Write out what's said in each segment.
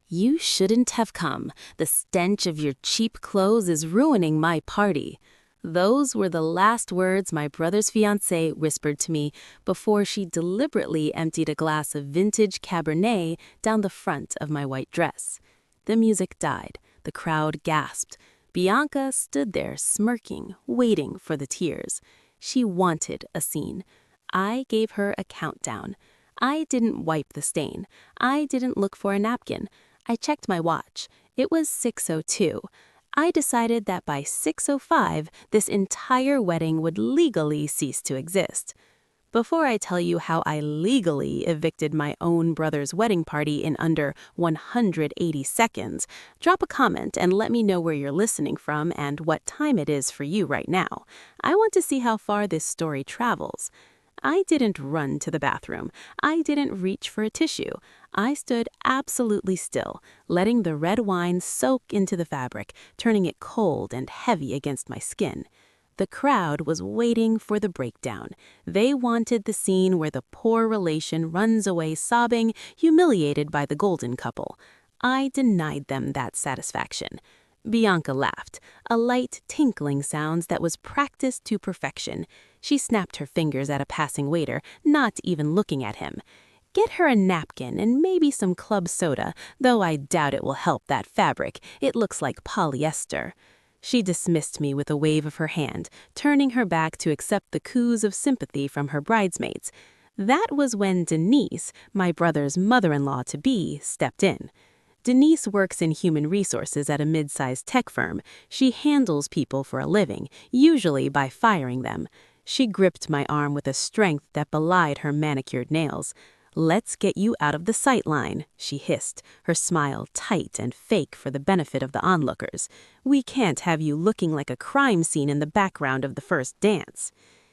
You shouldn't have come. The stench of your cheap clothes is ruining my party. Those were the last words my brother's fiancée whispered to me before she deliberately emptied a glass of vintage Cabernet down the front of my white dress. The music died. The crowd gasped. Bianca stood there smirking, waiting for the tears. She wanted a scene. I gave her a countdown. I didn't wipe the stain. I didn't look for a napkin. I checked my watch. It was 6:02. I decided that by 6:05, this entire wedding would legally cease to exist. Before I tell you how I legally evicted my own brother's wedding party in under 180 seconds, drop a comment and let me know where you're listening from and what time it is for you right now. I want to see how far this story travels. I didn't run to the bathroom. I didn't reach for a tissue. I stood absolutely still, letting the red wine soak into the fabric, turning it cold and heavy against my skin. The crowd was waiting for the breakdown. They wanted the scene where the poor relation runs away sobbing, humiliated by the golden couple. I denied them that satisfaction. Bianca laughed, a light tinkling sound that was practiced to perfection. She snapped her fingers at a passing waiter, not even looking at him. Get her a napkin and maybe some club soda, though I doubt it will help that fabric. It looks like polyester. She dismissed me with a wave of her hand, turning her back to accept the coos of sympathy from her bridesmaids. That was when Denise, my brother's mother-in-law-to-be, stepped in. Denise works in human resources at a mid-sized tech firm. She handles people for a living, usually by firing them. She gripped my arm with a strength that belied her manicured nails. "Let's get you out of the sight line," she hissed, her smile tight and fake for the benefit of the onlookers. "We can't have you looking like a crime scene in the background of the first dance."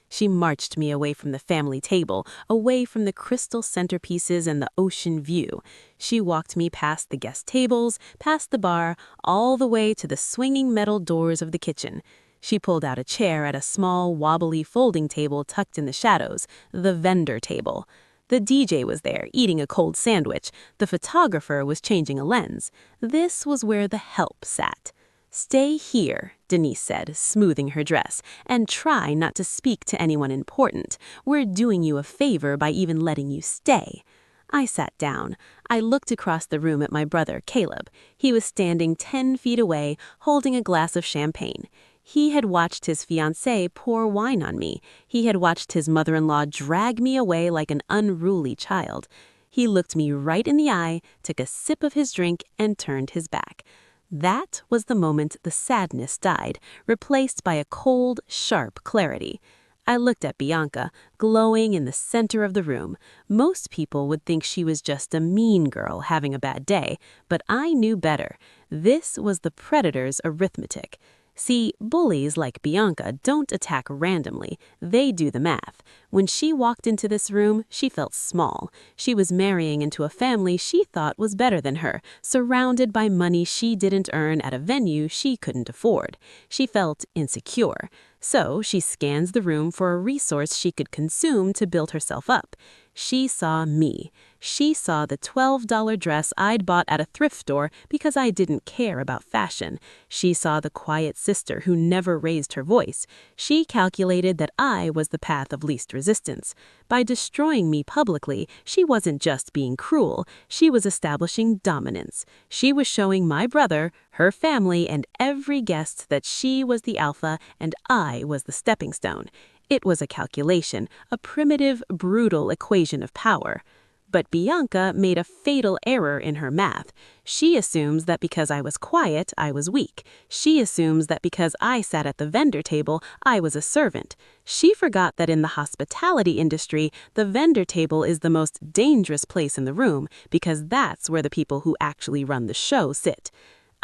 She marched me away from the family table, away from the crystal centerpieces and the ocean view. She walked me past the guest tables, past the bar, all the way to the swinging metal doors of the kitchen. She pulled out a chair at a small, wobbly folding table tucked in the shadows, the vendor table. The DJ was there, eating a cold sandwich. The photographer was changing a lens. This was where the help sat. "Stay here," Denise said, smoothing her dress, "and try not to speak to anyone important. We're doing you a favor by even letting you stay." I sat down. I looked across the room at my brother, Caleb. He was standing 10 feet away, holding a glass of champagne. He had watched his fiancée pour wine on me. He had watched his mother-in-law drag me away like an unruly child. He looked me right in the eye, took a sip of his drink, and turned his back. That was the moment the sadness died, replaced by a cold, sharp clarity. I looked at Bianca, glowing in the center of the room. Most people would think she was just a mean girl having a bad day, but I knew better. This was the predator's arithmetic. See, bullies like Bianca don't attack randomly. They do the math. When she walked into this room, she felt small. She was marrying into a family she thought was better than her, surrounded by money she didn't earn at a venue she couldn't afford. She felt insecure. So she scans the room for a resource she could consume to build herself up. She saw me. She saw the $12 dress I'd bought at a thrift store because I didn't care about fashion. She saw the quiet sister who never raised her voice. She calculated that I was the path of least resistance. By destroying me publicly, she wasn't just being cruel. She was establishing dominance. She was showing my brother, her family, and every guest that she was the alpha and I was the stepping stone. It was a calculation, a primitive, brutal equation of power. But Bianca made a fatal error in her math. She assumes that because I was quiet, I was weak. She assumes that because I sat at the vendor table, I was a servant. She forgot that in the hospitality industry, the vendor table is the most dangerous place in the room because that's where the people who actually run the show sit.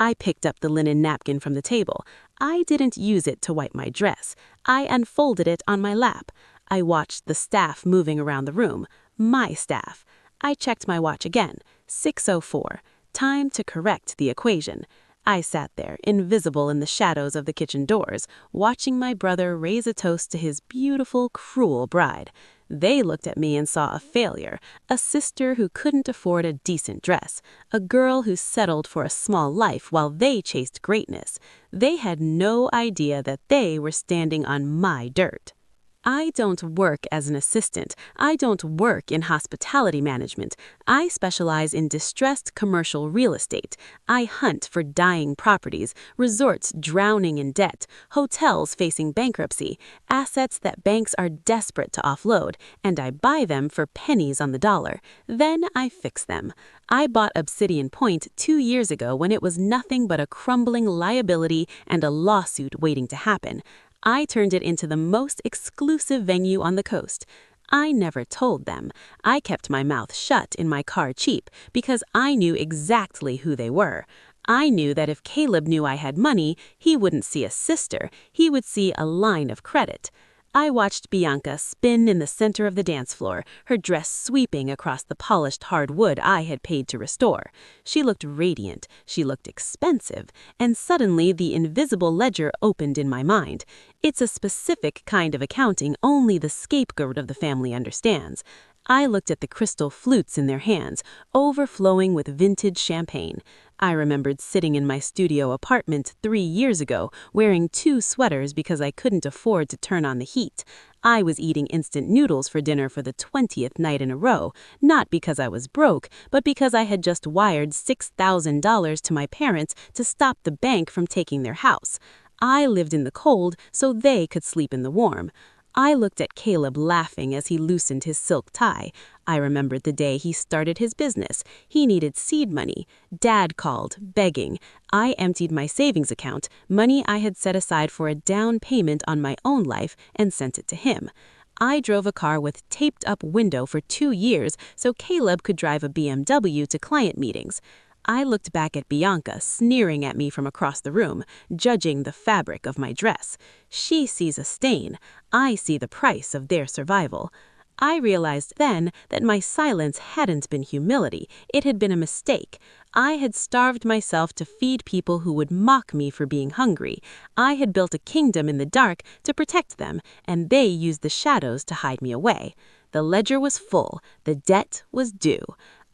I picked up the linen napkin from the table. I didn't use it to wipe my dress. I unfolded it on my lap. I watched the staff moving around the room. My staff. I checked my watch again. 6:04. Time to correct the equation. I sat there, invisible in the shadows of the kitchen doors, watching my brother raise a toast to his beautiful, cruel bride. They looked at me and saw a failure, a sister who couldn't afford a decent dress, a girl who settled for a small life while they chased greatness. They had no idea that they were standing on my dirt. I don't work as an assistant. I don't work in hospitality management. I specialize in distressed commercial real estate. I hunt for dying properties, resorts drowning in debt, hotels facing bankruptcy, assets that banks are desperate to offload, and I buy them for pennies on the dollar. Then I fix them. I bought Obsidian Point 2 years ago when it was nothing but a crumbling liability and a lawsuit waiting to happen. I turned it into the most exclusive venue on the coast. I never told them. I kept my mouth shut in my car cheap because I knew exactly who they were. I knew that if Caleb knew I had money, he wouldn't see a sister, he would see a line of credit. I watched Bianca spin in the center of the dance floor, her dress sweeping across the polished hardwood I had paid to restore. She looked radiant, she looked expensive, and suddenly the invisible ledger opened in my mind. It's a specific kind of accounting only the scapegoat of the family understands. I looked at the crystal flutes in their hands, overflowing with vintage champagne. I remembered sitting in my studio apartment 3 years ago, wearing 2 sweaters because I couldn't afford to turn on the heat. I was eating instant noodles for dinner for the 20th night in a row, not because I was broke, but because I had just wired $6,000 to my parents to stop the bank from taking their house. I lived in the cold so they could sleep in the warm. I looked at Caleb laughing as he loosened his silk tie. I remembered the day he started his business. He needed seed money. Dad called, begging. I emptied my savings account, money I had set aside for a down payment on my own life, and sent it to him. I drove a car with taped-up window for 2 years so Caleb could drive a BMW to client meetings. I looked back at Bianca sneering at me from across the room, judging the fabric of my dress. She sees a stain. I see the price of their survival. I realized then that my silence hadn't been humility, it had been a mistake. I had starved myself to feed people who would mock me for being hungry. I had built a kingdom in the dark to protect them, and they used the shadows to hide me away. The ledger was full, the debt was due.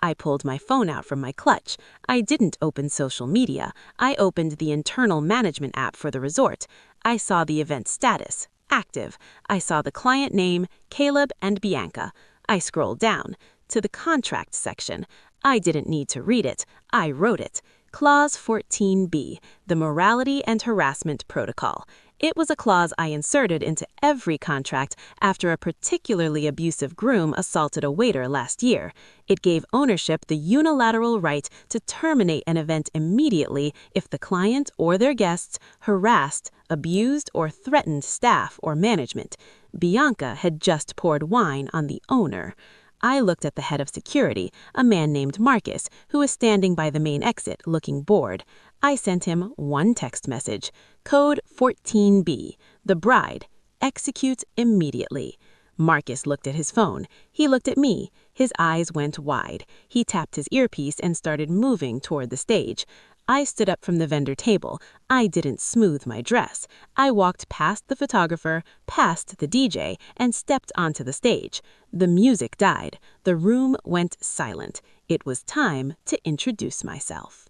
I pulled my phone out from my clutch. I didn't open social media. I opened the internal management app for the resort. I saw the event status, active. I saw the client name, Caleb and Bianca. I scrolled down to the contract section. I didn't need to read it. I wrote it. Clause 14B, the Morality and Harassment Protocol. It was a clause I inserted into every contract after a particularly abusive groom assaulted a waiter last year. It gave ownership the unilateral right to terminate an event immediately if the client or their guests harassed, abused, or threatened staff or management. Bianca had just poured wine on the owner. I looked at the head of security, a man named Marcus, who was standing by the main exit looking bored. I sent him one text message. Code 14B. The bride. Execute immediately. Marcus looked at his phone. He looked at me. His eyes went wide. He tapped his earpiece and started moving toward the stage. I stood up from the vendor table. I didn't smooth my dress. I walked past the photographer, past the DJ, and stepped onto the stage. The music died. The room went silent. It was time to introduce myself.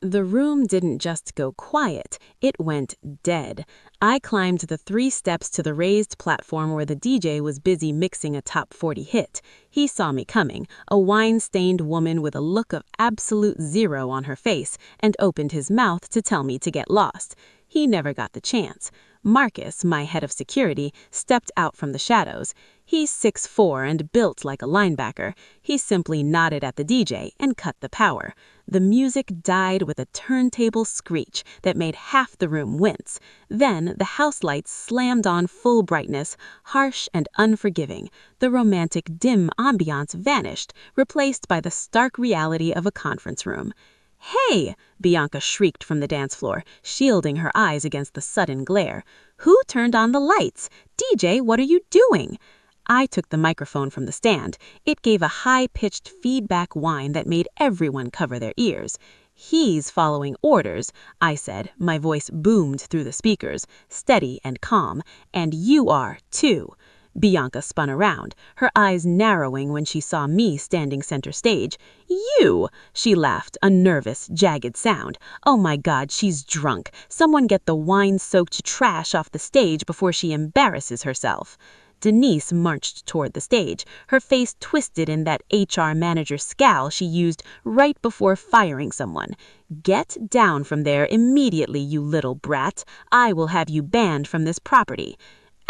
The room didn't just go quiet, it went dead. I climbed the 3 steps to the raised platform where the DJ was busy mixing a top 40 hit. He saw me coming, a wine-stained woman with a look of absolute zero on her face, and opened his mouth to tell me to get lost. He never got the chance. Marcus, my head of security, stepped out from the shadows. He's 6'4" and built like a linebacker. He simply nodded at the DJ and cut the power. The music died with a turntable screech that made half the room wince. Then the house lights slammed on full brightness, harsh and unforgiving. The romantic dim ambiance vanished, replaced by the stark reality of a conference room. "Hey!" Bianca shrieked from the dance floor, shielding her eyes against the sudden glare. "Who turned on the lights? DJ, what are you doing?" I took the microphone from the stand. It gave a high-pitched feedback whine that made everyone cover their ears. "He's following orders," I said. My voice boomed through the speakers, steady and calm. "And you are, too." Bianca spun around, her eyes narrowing when she saw me standing center stage. You! She laughed, a nervous, jagged sound. Oh my God, she's drunk. Someone get the wine-soaked trash off the stage before she embarrasses herself. Denise marched toward the stage, her face twisted in that HR manager scowl she used right before firing someone. Get down from there immediately, you little brat. I will have you banned from this property.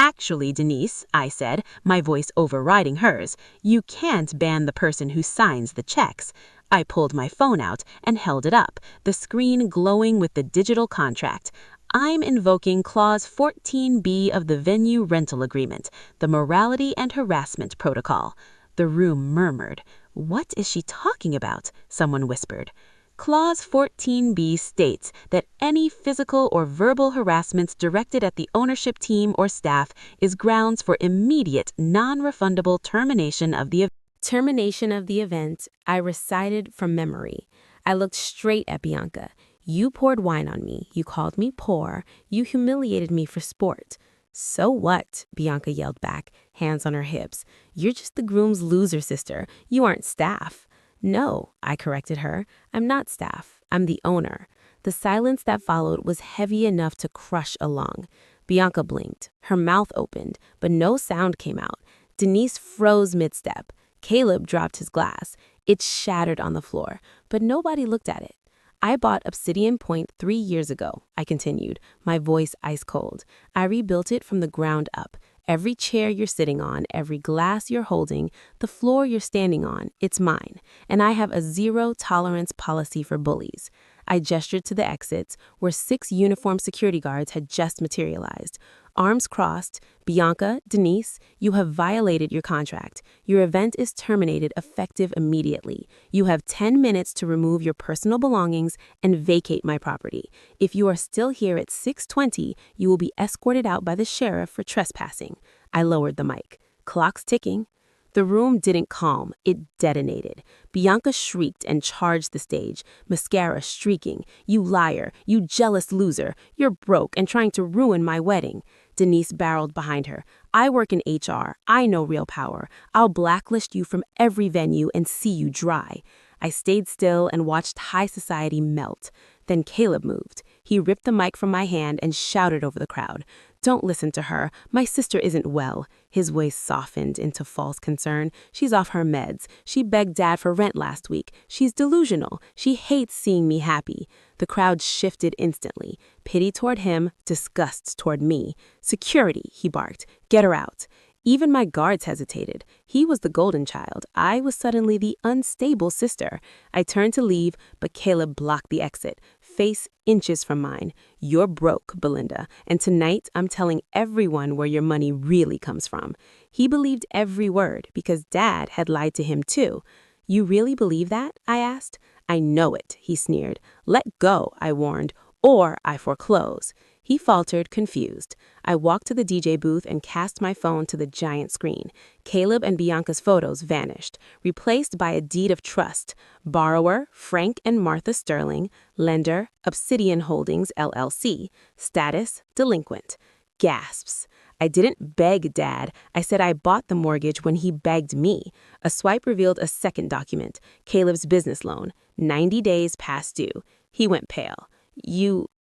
Actually, Denise, I said, my voice overriding hers, you can't ban the person who signs the checks. I pulled my phone out and held it up, the screen glowing with the digital contract. I'm invoking Clause 14B of the Venue Rental Agreement, the Morality and Harassment Protocol. The room murmured. What is she talking about? Someone whispered. Clause 14B states that any physical or verbal harassment directed at the ownership team or staff is grounds for immediate, non-refundable termination of the event. Termination of the event, I recited from memory. I looked straight at Bianca. You poured wine on me. You called me poor. You humiliated me for sport. So what? Bianca yelled back, hands on her hips. You're just the groom's loser sister. You aren't staff. No, I corrected her. I'm not staff. I'm the owner. The silence that followed was heavy enough to crush a lung. Bianca blinked. Her mouth opened, but no sound came out. Denise froze mid-step. Caleb dropped his glass. It shattered on the floor, but nobody looked at it. I bought Obsidian Point 3 years ago, I continued, my voice ice cold. I rebuilt it from the ground up. Every chair you're sitting on, every glass you're holding, the floor you're standing on, it's mine. And I have a zero-tolerance policy for bullies. I gestured to the exits, where 6 uniformed security guards had just materialized. Arms crossed, Bianca, Denise, you have violated your contract. Your event is terminated effective immediately. You have 10 minutes to remove your personal belongings and vacate my property. If you are still here at 6:20, you will be escorted out by the sheriff for trespassing. I lowered the mic. Clock's ticking. The room didn't calm, it detonated. Bianca shrieked and charged the stage, mascara streaking. You liar, you jealous loser, you're broke and trying to ruin my wedding. Denise barreled behind her. I work in HR, I know real power. I'll blacklist you from every venue and see you dry. I stayed still and watched high society melt. Then Caleb moved. He ripped the mic from my hand and shouted over the crowd. Don't listen to her. My sister isn't well. His voice softened into false concern. She's off her meds. She begged Dad for rent last week. She's delusional. She hates seeing me happy. The crowd shifted instantly. Pity toward him, disgust toward me. Security, he barked. Get her out. Even my guards hesitated. He was the golden child. I was suddenly the unstable sister. I turned to leave, but Caleb blocked the exit, face inches from mine. You're broke, Belinda, and tonight I'm telling everyone where your money really comes from. He believed every word because Dad had lied to him too. You really believe that? I asked. I know it, he sneered. Let go, I warned, or I foreclose. He faltered, confused. I walked to the DJ booth and cast my phone to the giant screen. Caleb and Bianca's photos vanished, replaced by a deed of trust. Borrower, Frank and Martha Sterling. Lender, Obsidian Holdings, LLC. Status, delinquent. Gasps. I didn't beg Dad. I said I bought the mortgage when he begged me. A swipe revealed a second document, Caleb's business loan, 90 days past due. He went pale.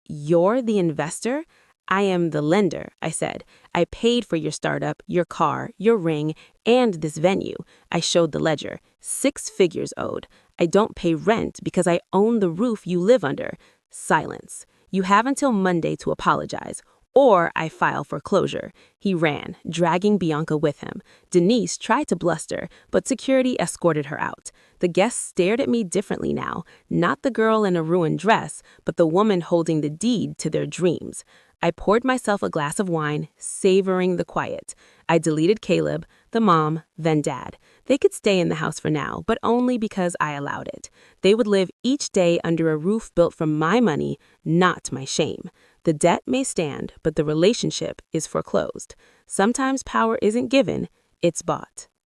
You're the investor? I am the lender, I said. I paid for your startup, your car, your ring, and this venue. I showed the ledger. 6 figures owed. I don't pay rent because I own the roof you live under. Silence. You have until Monday to apologize, or I file foreclosure. He ran, dragging Bianca with him. Denise tried to bluster, but security escorted her out. The guests stared at me differently now, not the girl in a ruined dress, but the woman holding the deed to their dreams. I poured myself a glass of wine, savoring the quiet. I deleted Caleb, the mom, then Dad. They could stay in the house for now, but only because I allowed it. They would live each day under a roof built from my money, not my shame. The debt may stand, but the relationship is foreclosed. Sometimes power isn't given, it's bought.